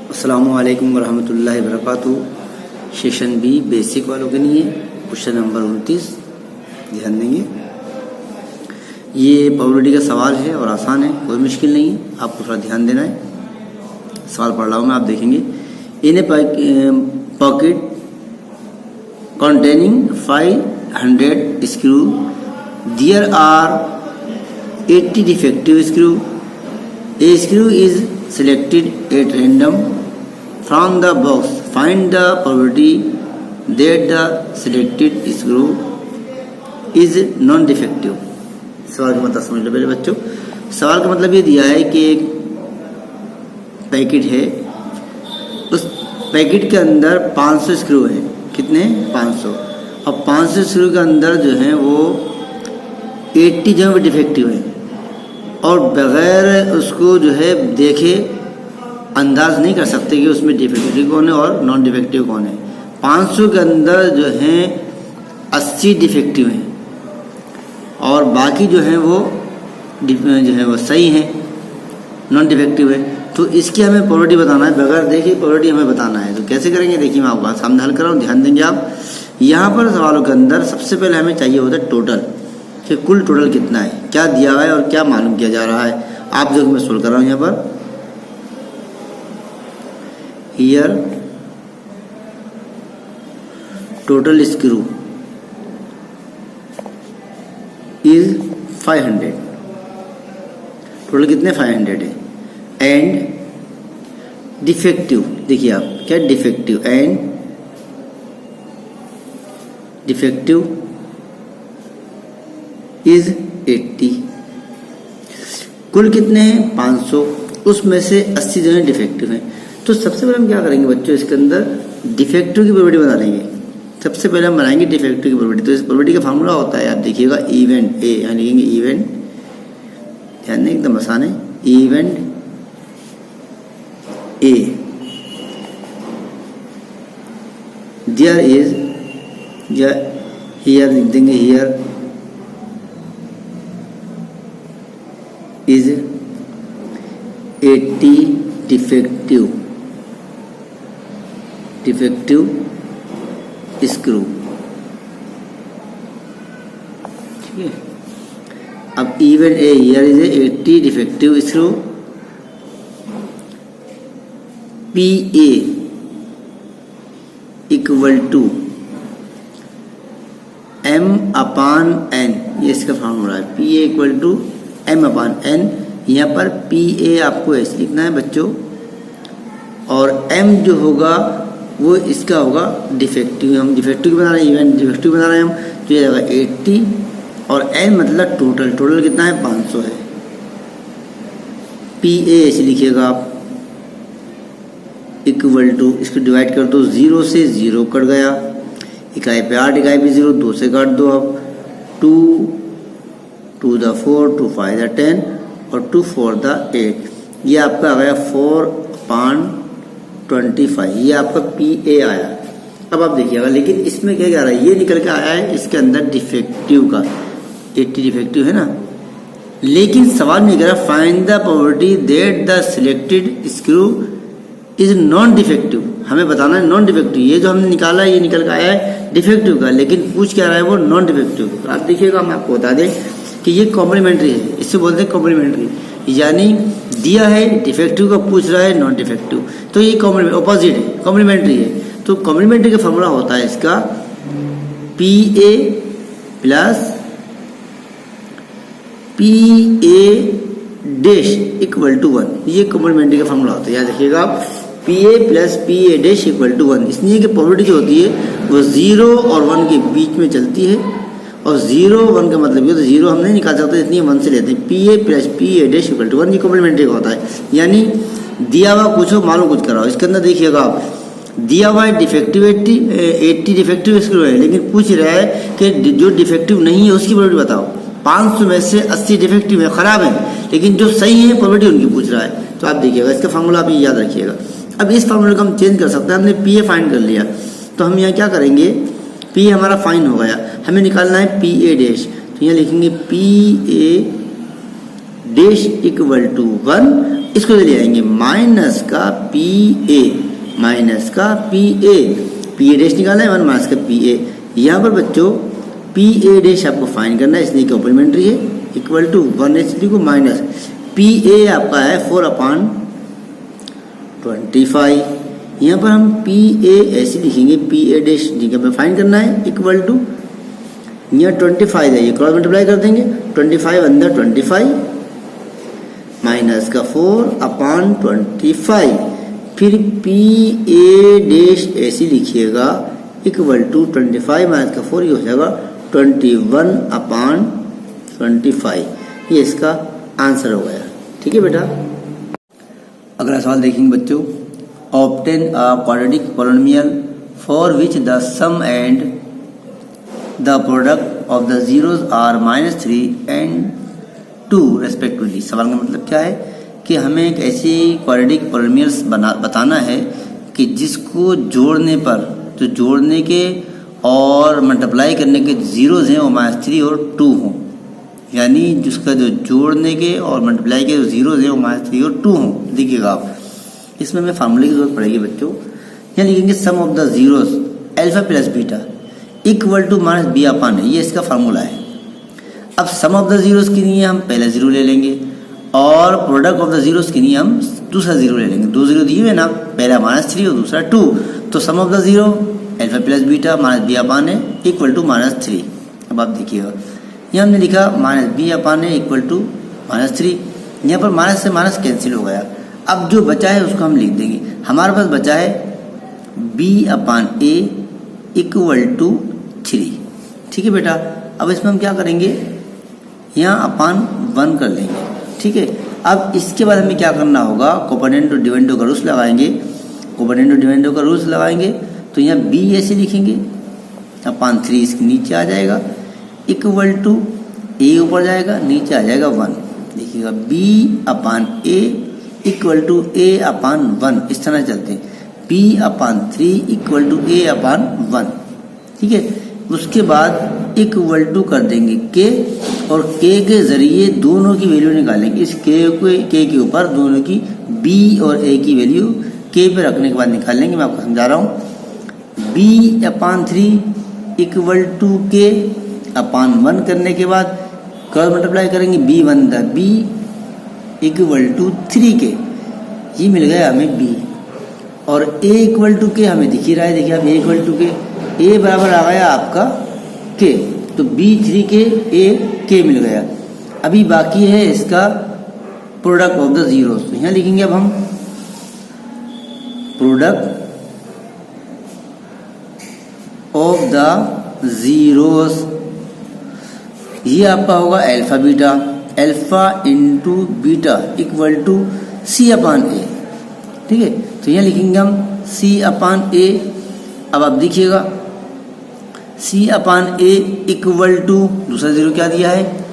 अस्सलामुअलैकुम वरहमतुल्लाहि वबरकातुहू। Session B basic वालों के लिए क्वेश्चन नंबर 29 ध्यान देंगे। ये प्रोबेबिलिटी का सवाल है और आसान है, कोई मुश्किल नहीं है, आपको थोड़ा ध्यान देना है। सवाल पढ़ रहा हूँ मैं, आप देखेंगे। इन ए pocket containing 500 screw, there are 80 defective screw. A screw is selected at random from the box. Find the probability that the selected screw is non-defective. सवाल का मतलब समझ लो पहले बच्चों। सवाल का मतलब ये दिया है कि एक पैकेट है, उस पैकेट के अंदर 500 स्क्रू हैं। कितने? 500। और 500 स्क्रू के अंदर जो है वो 80 जो है डिफेक्टिव है, और बगैर उसको जो है देखे अंदाज नहीं कर सकते कि उसमें डिफेक्टिव कौन है और नॉन डिफेक्टिव कौन है। 500 के अंदर जो है 80 डिफेक्टिव हैं और बाकी जो है वो सही हैं, नॉन डिफेक्टिव है। तो इसकी हमें प्रोबेबिलिटी बताना है, बगैर देखे प्रोबेबिलिटी हमें बताना है। तो कैसे करेंगे देखिए, मैं आपको सामने हल कर रहा हूँ, ध्यान देंगे आप। यहाँ पर सवालों के अंदर सबसे पहले हमें चाहिए होता है टोटल, कि कुल टोटल कितना है, क्या दिया हुआ है और क्या मालूम किया जा रहा है। आप जो मैं सोल्व कर रहा हूँ यहाँ पर, here total screw is 500। Total कितने? 500 है। एंड डिफेक्टिव, देखिए आप क्या डिफेक्टिव, एंड डिफेक्टिव इज 80। कुल कितने हैं? 500, उसमें से 80 जो है डिफेक्टिव हैं। तो सबसे पहले हम क्या करेंगे बच्चों, इसके अंदर डिफेक्टिव की प्रोबेबिलिटी बना लेंगे। सबसे पहले हम बनाएंगे डिफेक्टिव की प्रोबेबिलिटी। तो इस प्रोबेबिलिटी का फार्मूला होता है, आप देखिएगा, इवेंट ए, यानी लिखेंगे इवेंट, ध्यान दें एकदम आसान है, इवेंट ए देयर इज, या हियर लिख देंगे, हियर इज 80 डिफेक्टिव स्क्रू। ठीक है। अब even a, here is 80 defective screw. P A equal to M upon N, ये इसका फॉर्मूला है। P A equal to M upon N. यहाँ पर पी ए आपको ऐसे लिखना है बच्चों, और एम जो होगा वो इसका होगा डिफेक्टिव। हम डिफेक्टिव बना रहे हैं, इवेंट डिफेक्टिव बना रहे हैं हम, तो ये जाएगा 80, और एन मतलब टोटल। टोटल कितना है? 500 है। पी ए ऐसे लिखिएगा आप, इक्वल टू, इसको डिवाइड कर दो, 0 से 0 कट गया, इकाई पे 8, इकाई पे 0, 2 से काट दो। अब 2 2 द 4, 2 5 द 10, और 2 4 द 8, ये आपका आ गया 4/25, ये आपका पी ए आया। अब आप देखिएगा, लेकिन इसमें क्या कह रहा है, ये निकल के आया है इसके अंदर डिफेक्टिव का, 80 डिफेक्टिव है ना। लेकिन सवाल में कह रहा है find the probability that the selected screw is non defective. हमें बताना है नॉन डिफेक्टिव। ये जो हमने निकाला है ये निकल के आया है डिफेक्टिव का, लेकिन पूछ क्या रहा है वो नॉन डिफेक्टिव। तो आप देखिएगा, मैं आपको बता दें कि ये कॉम्प्लीमेंट्री है, इससे बोलते हैं कॉम्प्लीमेंट्री, यानी दिया है डिफेक्टिव का, पूछ रहा है नॉन डिफेक्टिव, तो ये ऑपोजिट है, कॉम्प्लीमेंट्री है। तो कॉम्प्लीमेंट्री का फॉर्मूला होता है इसका P A plus P A dash equal to 1, ये कॉम्प्लीमेंट्री का फॉर्मूला होता है। याद रखिएगा आप, P A plus P A dash equal to 1, इसलिए कि प्रोबेबिलिटी जो होती है वो 0 और 1 के बीच में चलती है, और 0 1 का मतलब ये, तो 0 हम नहीं निकाल सकते, इसलिए 1 से लेते हैं। P A plus P A dash equal to 1, ये कॉम्प्लीमेंट्री का होता है। यानी दिया हुआ कुछ हो, मालूम कुछ कराओ। इसके अंदर देखिएगा आप, दिया हुआ है डिफेक्टिव 80 डिफेक्टिव स्क्रू है, लेकिन पूछ रहा है कि जो डिफेक्टिव नहीं है उसकी प्रोबेबिलिटी बताओ। 500 में से 80 डिफेक्टिव है, खराब है, लेकिन जो सही है प्रोबेबिलिटी उनकी पूछ रहा है। तो आप देखिएगा, इसका फार्मूला आप ये याद रखिएगा। अब इस फार्मूले को हम चेंज कर सकते हैं। हमने पी ए फाइंड कर लिया, तो हम यहाँ क्या करेंगे, पी हमारा फाइन हो गया, हमें निकालना है पी ए डैश। तो यहाँ लिखेंगे P A dash equal to 1, इसको ले आएंगे माइनस का पी ए, माइनस का P A, P A dash निकालना है, 1 माइनस का पी ए। यहाँ पर बच्चों पी ए डैश आपको फाइन करना है, इसलिए कॉम्प्लीमेंट्री है, इक्वल टू 1/3 को माइनस पी ए आपका है 4/25। यहाँ पर हम पी ए ऐसे लिखेंगे, पी ए डैश जी का फाइन करना है, इक्वल टू यहाँ 25 है, ये क्रॉस मल्टीप्लाई कर देंगे, 25 अंदर 25 माइनस का 4/25, फिर पी ए डैश ऐसे लिखिएगा, इक्वल टू 25 माइनस का 4, ये हो जाएगा 21/25। ये इसका आंसर हो गया। ठीक है बेटा। अगला सवाल देखेंगे बच्चों, obtain a quadratic polynomial for which the sum and the product of the zeros are -3 and 2 respectively. सवाल का मतलब क्या है कि हमें एक ऐसी क्वाड्रेटिक पॉलिनोमियल्स बताना है कि जिसको जोड़ने पर, जो जोड़ने के और मल्टीप्लाई करने के जीरोज हैं वो -3 और 2 हों, यानी जिसका जो जोड़ने के और मल्टीप्लाई के जो जीरोज हैं वो -3 और 2 हों। देखिएगा आप, इसमें हमें फार्मूले की जरूरत पड़ेगी बच्चों। यहाँ लिखेंगे sum of the zeros alpha plus beta equal to -b/, ये इसका फार्मूला है। अब सम ऑफ द जीरोज के लिए हम पहला जीरो ले लेंगे और प्रोडक्ट ऑफ द जीरोज के लिए हम दूसरा जीरो ले लेंगे। 2 जीरो दिए हुए ना, पहला -3 और दूसरा 2, तो sum of the zero alpha plus beta -b/, equal to -3। अब आप देखिएगा, यहाँ हमने लिखा -b/, इक्वल टू -3। यहाँ पर माइनस से माइनस कैंसिल हो गया। अब जो बचा है उसको हम लिख देंगे। हमारे पास बचा है b/a इक्वल टू 3। ठीक है बेटा। अब इसमें हम क्या करेंगे, यहाँ /1 कर लेंगे। ठीक है। अब इसके बाद हमें क्या करना होगा, कोपोनेंट और डिविडेंड का रूल्स लगाएंगे। कोपोनेंट और डिविडेंड का रूल्स लगाएंगे तो यहाँ b ऐसे लिखेंगे, /3 इसके नीचे आ जाएगा, इक्वल टू a ऊपर जाएगा, नीचे आ जाएगा 1। देखिएगा b/a इक्वल टू a/1, इस तरह चलते हैं, b/3 इक्वल टू a/1। ठीक है। उसके बाद इक्वल टू कर देंगे k, और k के जरिए दोनों की वैल्यू निकालेंगे। इस k के ऊपर दोनों की b और a की वैल्यू k पे रखने के बाद निकाल लेंगे। मैं आपको समझा रहा हूँ। b/3 इक्वल टू k/1 करने के बाद क्रॉस मल्टीप्लाई करेंगे, b1 b equal to 3k, ये मिल गया हमें b, और a इक्वल टू k हमें दिख ही रहा है। देखिए आप, a equal to k, a बराबर आ गया आपका k, तो b 3k a k मिल गया। अभी बाकी है इसका प्रोडक्ट ऑफ द जीरोस। तो यहाँ लिखेंगे अब हम प्रोडक्ट ऑफ द जीरोस, ये आपका होगा alpha beta, alpha into beta equal to c/a। ठीक है। तो यहाँ लिखेंगे हम c/a। अब आप देखिएगा c/a इक्वल टू दूसरा जीरो क्या दिया है,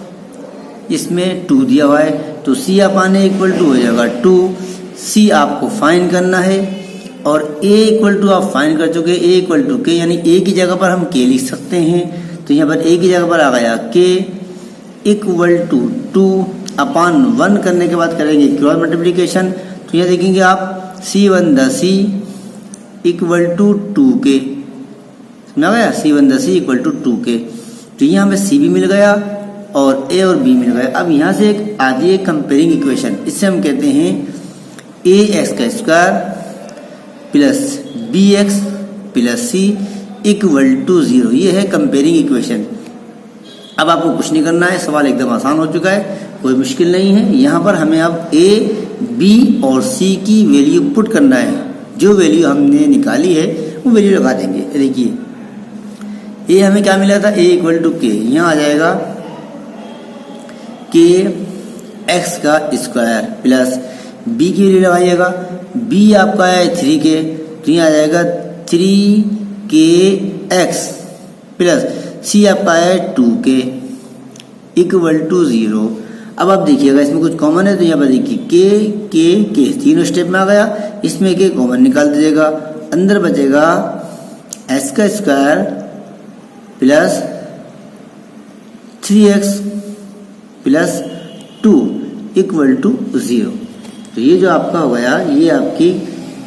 इसमें 2 दिया हुआ है, तो c/a इक्वल टू हो जाएगा 2। c आपको फाइन करना है और a इक्वल टू आप फाइन कर चुके, a इक्वल टू k, यानी a की जगह पर हम k लिख सकते हैं। तो यहाँ पर a की जगह पर आ गया k इक्वल टू 2/1 करने के बाद करेंगे क्रॉस मल्टीप्लिकेशन। तो यहाँ देखेंगे आप c1 c equal to 2k, समझा गया, c1 c equal to 2k। तो यहाँ हमें c भी मिल गया और a और b मिल गया। अब यहाँ से एक आती है कंपेयरिंग इक्वेशन, इससे हम कहते हैं ax² plus bx plus c equal to 0। ये है कंपेयरिंग इक्वेशन। अब आपको कुछ नहीं करना है, सवाल एकदम आसान हो चुका है, कोई मुश्किल नहीं है। यहाँ पर हमें अब a, b और c की वैल्यू पुट करना है। जो वैल्यू हमने निकाली है वो वैल्यू लगा देंगे। देखिए a हमें क्या मिला था, a इक्वल टू k, यहाँ आ जाएगा k x का स्क्वायर प्लस b की वैल्यू लगाइएगा, b आपका है 3k, तो यहाँ आ जाएगा 3kx प्लस c आपका है 2k इक्वल टू 0। अब आप देखिएगा इसमें कुछ कॉमन है, तो यहाँ पर देखिए k तीनों स्टेप में आ गया, इसमें k कॉमन निकाल दीजिएगा, अंदर बचेगा s का square plus 3x plus 2 equal to 0। तो ये जो आपका हो गया, ये आपकी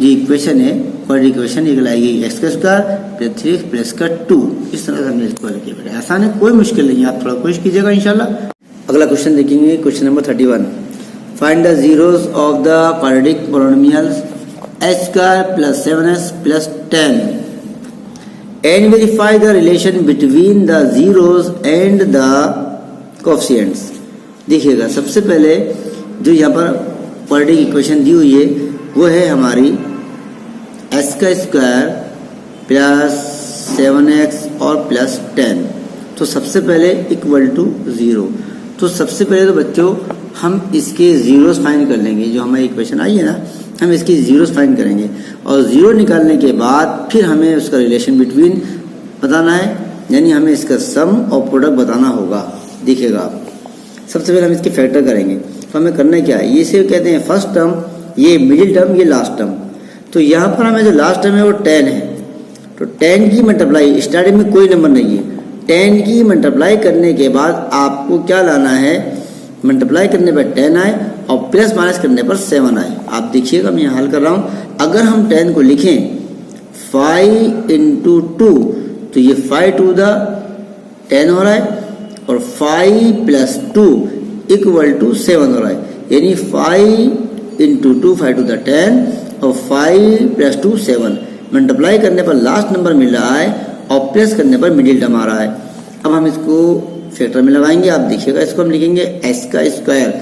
जो इक्वेशन है क्वाड्रेटिक इक्वेशन, ये लाएगी एक्स का स्क्वायर प्लस 3x प्लस का 2। इस तरह से हमने इसको लिखे बेटा, आसान है, कोई मुश्किल नहीं है, आप थोड़ा कोशिश कीजिएगा इंशाल्लाह। अगला क्वेश्चन देखेंगे, question number 31। Find the zeros of the quadratic polynomials x square plus 7x plus 10 and verify the relation between the zeros and the coefficients। देखिएगा, सबसे पहले जो यहाँ पर क्वाड्रेटिक इक्वेशन दी हुई है वो है हमारी x का स्क्वायर प्लस 7x और प्लस 10। तो सबसे पहले इक्वल टू 0। तो सबसे पहले तो बच्चों हम इसके जीरोस फाइंड कर लेंगे, जो हमारी इक्वेशन आई है ना, हम इसकी जीरोस फाइंड करेंगे और जीरो निकालने के बाद फिर हमें उसका रिलेशन बिटवीन बताना है, यानी हमें इसका सम और प्रोडक्ट बताना होगा। देखिएगा आप, सबसे पहले हम इसके फैक्टर करेंगे। तो हमें करना क्या है, ये से कहते हैं फर्स्ट टर्म, ये मिडिल टर्म, ये लास्ट टर्म। तो यहाँ पर हमें जो लास्ट टर्म है वो 10 है, तो 10 की मल्टीप्लाई, स्टार्टिंग में कोई नंबर नहीं है, 10 की मल्टीप्लाई करने के बाद आपको क्या लाना है, मल्टीप्लाई करने पर 10 आए और प्लस माइनस करने पर 7 आए। आप देखिएगा मैं यहाँ हल कर रहा हूँ। अगर हम 10 को लिखें 5 इंटू 2, तो ये 5 टू द 10 हो रहा है और 5 प्लस 2 इक्वल टू 7 हो रहा है, यानी 5 इंटू 2 5 टू द 10 और 5 प्लस 2 7। मल्टीप्लाई करने पर लास्ट नंबर मिल रहा है और प्लस करने पर मिडिल टर्म आ रहा है। अब हम इसको फैक्टर में लगाएंगे। आप देखिएगा, इसको हम लिखेंगे x का स्क्वायर।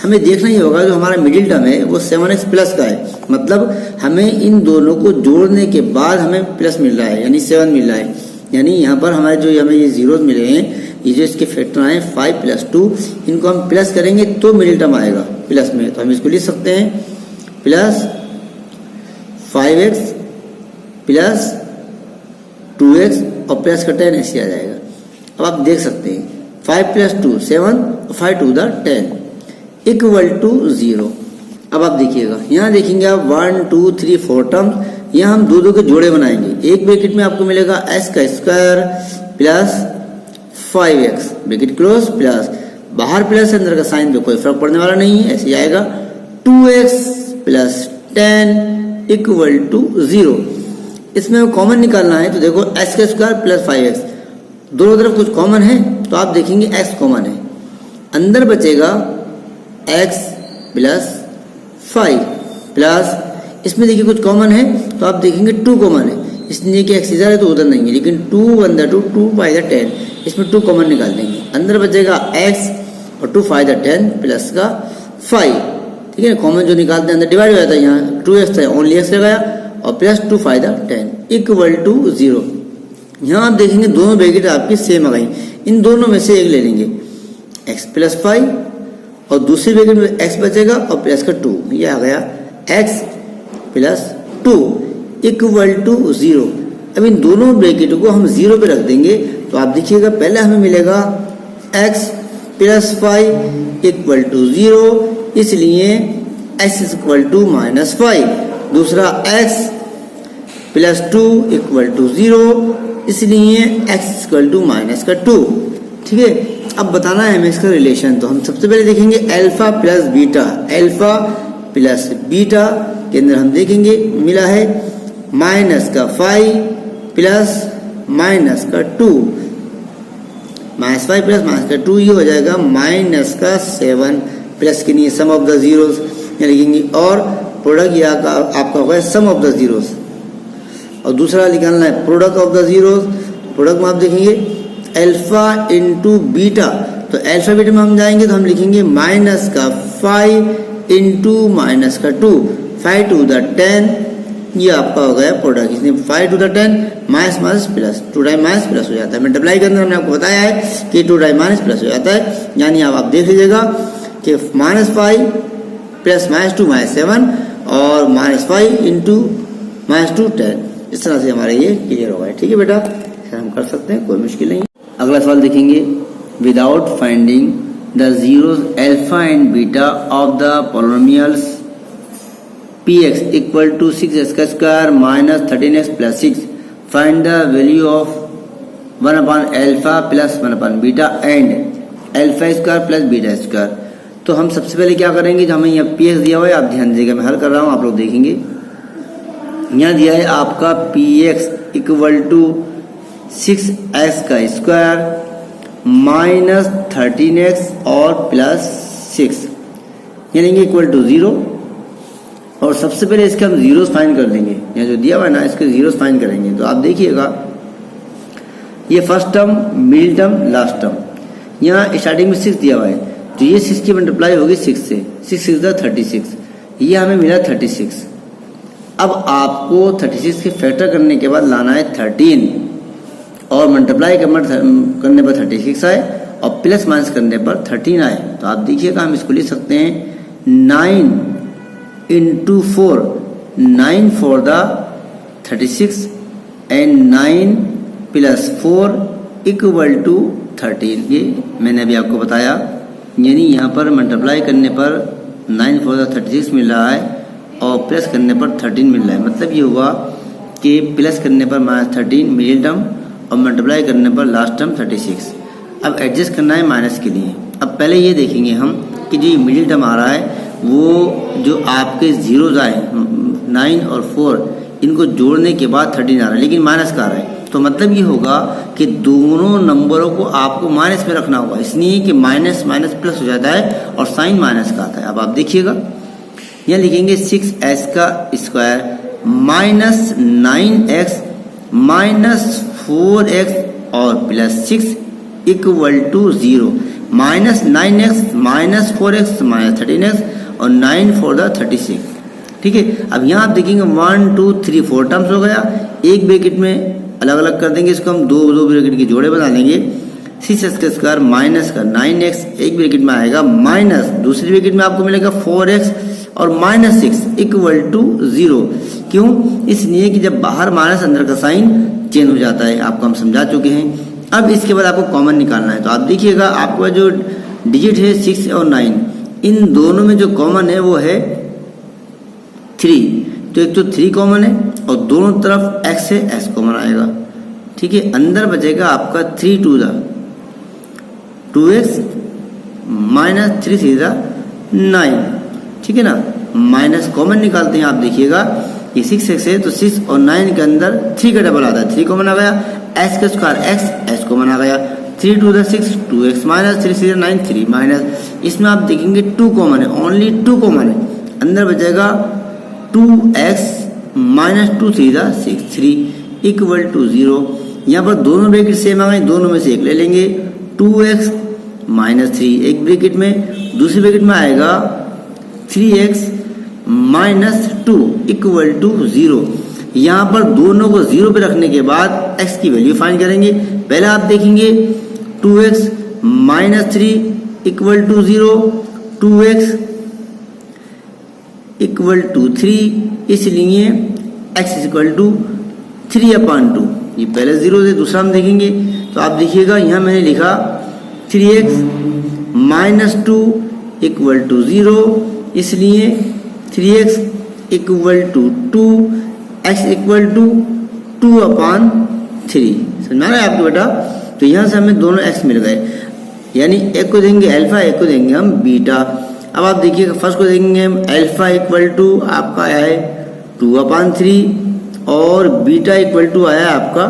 हमें देखना ही होगा जो हमारा मिडिल टर्म है वो 7x प्लस का है, मतलब हमें इन दोनों को जोड़ने के बाद हमें प्लस मिल रहा है, यानी 7 मिल रहा है। यानी यहाँ पर हमारे जो हमें ये जीरोज मिले हैं, ये जो इसके फैक्टर आए 5 प्लस 2, इनको हम प्लस करेंगे तो मिडिल टर्म आएगा प्लस में। तो हम इसको लिख सकते हैं प्लस 5x प्लस 2x और प्लस का 10x आ जाएगा। अब आप देख सकते हैं 5 प्लस 2 7 और 5 टू द 10 इक्वल टू 0। अब आप देखिएगा, यहाँ देखेंगे आप 1 2 3 4 टर्म्स, यहाँ हम दो के जोड़े बनाएंगे। एक ब्रैकेट में आपको मिलेगा x का square plus 5x bracket close plus, बाहर प्लस अंदर का साइन पे कोई फर्क पड़ने वाला नहीं है, ऐसे ही आएगा 2x प्लस 10 इक्वल टू 0। इसमें कॉमन निकालना है, तो देखो x का स्क्वायर प्लस 5x, दोनों तरफ कुछ कॉमन है तो आप देखेंगे x कॉमन है, अंदर बचेगा x प्लस 5 प्लस, इसमें देखिए कुछ कॉमन है तो आप देखेंगे 2 कॉमन है, इसलिए कि x इधर है तो उधर नहीं है, लेकिन 2 1 2 2 5 10, इसमें 2 कॉमन निकाल देंगे, अंदर बचेगा x और 2 5 10 प्लस का 5, ठीक है। कॉमन जो निकालते हैं अंदर डिवाइड हो जाता है, यहाँ 2x था ओनली x लगाया और प्लस 2 5 10 इक्वल टू 0। यहाँ आप देखेंगे दोनों ब्रैकेट आपकी सेम आ गई, इन दोनों में से एक ले लेंगे x प्लस 5 और दूसरी ब्रैकेट में x बचेगा और प्लस का 2, ये आ गया x प्लस 2 इक्वल टू 0। अब इन दोनों ब्रैकेटों को हम 0 पे रख देंगे, तो आप देखिएगा पहले हमें मिलेगा x प्लस 5 इक्वल टू 0, इसलिए x इक्वल टू माइनस 5, दूसरा x प्लस 2 इक्वल टू 0, इसलिए x इक्वल टू माइनस का 2, ठीक है। अब बताना है हमें इसका रिलेशन, तो हम सबसे पहले देखेंगे alpha plus beta. Alpha plus beta के अंदर हम देखेंगे मिला है माइनस का 5 प्लस माइनस का 2, माइनस 5 प्लस माइनस का 2, ये हो जाएगा माइनस का 7 प्लस के लिए सम ऑफ द जीरोस लिखेंगे, और प्रोडक्ट या आपका होगा सम ऑफ द जीरोस, और दूसरा निकालना है product of the zeros. Product में आप देखेंगे अल्फा इंटू बीटा, तो अल्फा बीटा में हम जाएंगे तो हम लिखेंगे माइनस का 5 इंटू माइनस का 2, 5 टू द 10, ये आपका हो गया प्रोडक्ट। इसलिए 5 to the 10 minus minus plus, 2 time minus plus हो जाता है। मल्टीप्लाई के अंदर हमने आपको बताया है कि 2 टाइम माइनस प्लस हो जाता है, यानी आप देख लीजिएगा कि माइनस 5 प्लस माइनस 2 माइनस 7 और माइनस 5 इंटू माइनस 2 10, इस तरह से हमारे ये क्लियर होगा, ठीक है बेटा, हम कर सकते हैं, कोई मुश्किल नहीं। अगला सवाल देखेंगे, without finding the zeros alpha and beta of the polynomials px equal to 6x का square minus 13x plus 6, find the value of 1 upon alpha plus 1 upon beta and alpha square plus beta square. तो हम सबसे पहले क्या करेंगे, जो हमें यहाँ पी एक्स दिया हुआ है, आप ध्यान दीजिएगा, मैं हल कर रहा हूँ, आप लोग देखेंगे। यहाँ दिया है आपका P x equal to 6x का स्क्वायर माइनस 13x और प्लस 6, यानी कि इक्वल टू 0। और सबसे पहले इसके हम जीरोस फाइंड कर लेंगे, यहाँ जो दिया हुआ है ना, इसके जीरोस फाइंड करेंगे। तो आप देखिएगा, ये first term, middle term, last term, यहाँ स्टार्टिंग में 6 दिया हुआ है, तो ये 6 की मल्टीप्लाई होगी 6 से, 6 6 36, ये हमें मिला 36। अब आपको 36 के फैक्टर करने के बाद लाना है 13, और मल्टीप्लाई करने पर 36 आए और प्लस माइनस करने पर 13 आए। तो आप देखिएगा, हम इसको लिख सकते हैं 9 into 4, 9 for the 36 and 9 plus 4 equal to 13। ये मैंने अभी आपको बताया, यानी यहाँ पर मल्टीप्लाई करने पर 9 for the 36 मिल रहा है और प्लस करने पर 13 मिल रहा है। मतलब ये हुआ कि प्लस करने पर -13 मिडिल टर्म और मल्टीप्लाई करने पर लास्ट टर्म 36। अब एडजस्ट करना है माइनस के लिए। अब पहले ये देखेंगे हम कि जो मिडिल टर्म आ रहा है, वो जो आपके जीरोज आए 9 और 4, इनको जोड़ने के बाद 13 आ रहा है, लेकिन माइनस का आ रहा है। तो मतलब ये होगा कि दोनों नंबरों को आपको माइनस में रखना होगा, इसलिए कि माइनस माइनस प्लस हो जाता है और साइन माइनस का आता है। अब आप देखिएगा, यहाँ लिखेंगे 6x का square minus 9x minus 4x और plus 6 equal to 0। Minus 9x minus 4x minus 13x और 9 for the 36। ठीक है, अब यहाँ आप देखेंगे 1 2 3 4 टर्म्स हो गया। एक ब्रैकेट में अलग अलग कर देंगे, इसको हम दो ब्रैकेट के जोड़े बना लेंगे। 6x का स्क्वायर माइनस का 9x एक ब्रैकेट में आएगा, माइनस दूसरी ब्रैकेट में आपको मिलेगा 4x और माइनस 6 इक्वल टू 0। क्यों? इसलिए कि जब बाहर माइनस अंदर का साइन चेंज हो जाता है, आपको हम समझा चुके हैं। अब इसके बाद आपको कॉमन निकालना है। तो आप देखिएगा, आपका जो डिजिट है 6 और 9, इन दोनों में जो कॉमन है वो है 3। तो एक तो 3 कॉमन है और दोनों तरफ x है, x कॉमन आएगा। ठीक है, अंदर बचेगा आपका 3 to the 2x minus 3 3 the 9। ठीक है ना, माइनस कॉमन निकालते हैं। आप देखिएगा, ये 6x है तो 6 और 9 के अंदर 3 का डबल आता है, 3 कॉमन आ गया। x का स्क्वायर x कॉमन आ गया। 3 to the 6 2x minus 3 3 9 3 minus, इसमें आप देखेंगे 2 कॉमन है, ओनली 2 कॉमन है। अंदर बचेगा 2x minus 2 3 the 6 3 equal to 0। यहाँ पर दोनों ब्रैकेट सेम आ गए, दोनों में से एक ले लेंगे। 2x माइनस 3 एक ब्रैकेट में, दूसरी ब्रैकेट में आएगा 3x माइनस 2 इक्वल टू 0। यहाँ पर दोनों को 0 पे रखने के बाद x की वैल्यू फाइंड करेंगे। पहले आप देखेंगे 2x minus 3 equal to 0, 2x equal to 3, इसलिए x इक्वल टू 3/2। ये पहले 0 है, दूसरा हम देखेंगे। तो आप देखिएगा, यहाँ मैंने लिखा 3x माइनस 2 इक्वल टू 0, इसलिए 3x equal to 2, x equal to 2/3। समझ में आ रहा है आपको बेटा? तो यहाँ से हमें दोनों x मिल गए, यानी एक को देंगे अल्फा, एक को देंगे हम बीटा। अब आप देखिएगा, फर्स्ट को देंगे हम अल्फा इक्वल टू आपका आया है 2/3 और बीटा इक्वल टू आया है आपका,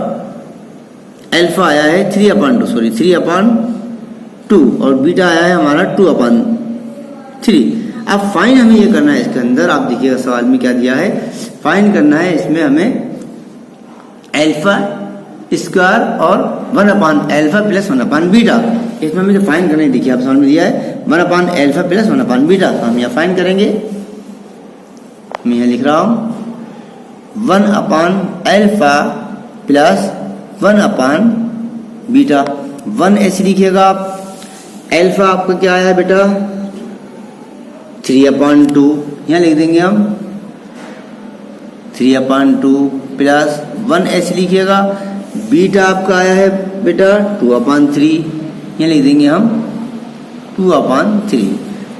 अल्फा आया है 3/2 और बीटा आया है हमारा 2/3। अब फाइन हमें ये करना है इसके अंदर। आप देखिएगा सवाल में क्या दिया है, फाइन करना है इसमें हमें अल्फा स्क्वायर और 1/अल्फा प्लस 1/बीटा। इसमें हमें जो फाइन करना है, देखिए आप सवाल में दिया है 1/अल्फा प्लस 1/बीटा। तो हम यहाँ फाइन करेंगे, मैं यहाँ लिख रहा हूँ 1/अल्फा प्लस 1/बीटा। 1 ऐसे लिखिएगा आप। अल्फा आपका क्या आया है बेटा 3/2, यहाँ लिख देंगे हम 3/2 प्लस 1 ऐसे लिखिएगा। बीटा आपका आया है बेटा 2/3, यहाँ लिख देंगे हम 2/3।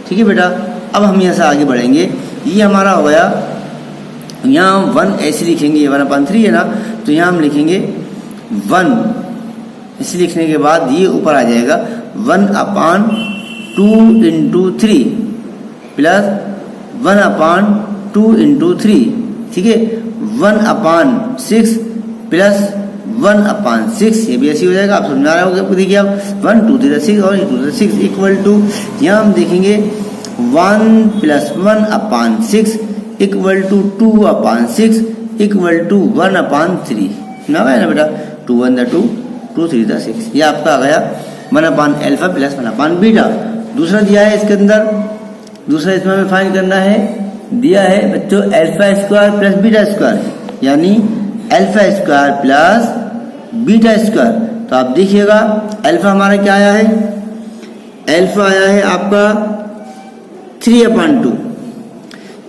ठीक है बेटा, अब हम यहाँ से आगे बढ़ेंगे। ये हमारा हो गया, यहाँ हम 1 ऐसे लिखेंगे, 1/3 है ना, तो यहाँ हम लिखेंगे 1 इसे लिखने के बाद ये ऊपर आ जाएगा 1/, 2 इंटू 3 प्लस 1/2 इंटू 3, ठीक है, 1/6 प्लस 1/6, ये भी ऐसी हो जाएगा। आप समझा रहे हो, देखिए आप 1 2 3 6 और 2 6 इक्वल टू, यहाँ हम देखेंगे 1 plus 1/6 equal to 2/6 equal to 1/3, ना है ना बेटा, 2 1 2 2 3 6, ये आपका आ गया 1/α प्लस 1/β। दूसरा दिया है इसके अंदर, दूसरा इसमें हमें फाइंड करना है, दिया है बच्चों alpha square plus beta square, यानी alpha square plus beta square. तो आप देखिएगा अल्फा हमारा क्या आया है, अल्फा आया है आपका 3/2,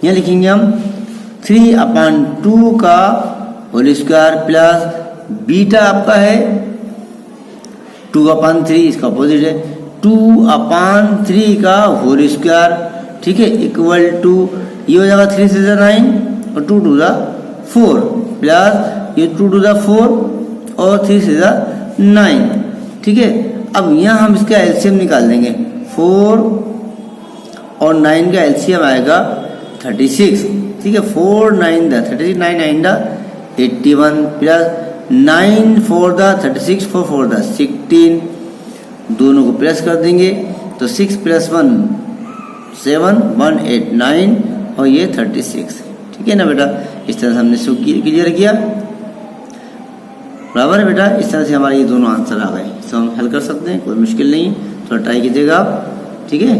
यहाँ लिखेंगे हम 3/2 का होल स्क्वायर प्लस बीटा आपका है 2/3, इसका अपोजिट है 2/3 का होल स्क्वायर, ठीक है, इक्वल टू, ये हो जाएगा 3 से 9 और 2 2 4 प्लस ये 2 2 4 और 3 से 9, ठीक है। अब यहाँ हम इसका एलसीएम निकाल देंगे, 4 और 9 का एलसीएम आएगा 36, ठीक है, 4 9 36 9 9 81 प्लस 9 4 36 4 4 16, दोनों को प्लस कर देंगे तो 6 प्लस 1 7 1 8 9 और ये 36, ठीक है ना बेटा। इस तरह से हमने इसको क्लियर किया, बराबर है बेटा। इस तरह से हमारे ये दोनों आंसर आ गए, इसको हम हल कर सकते हैं, कोई मुश्किल नहीं, थोड़ा ट्राई कीजिएगा आप, ठीक है।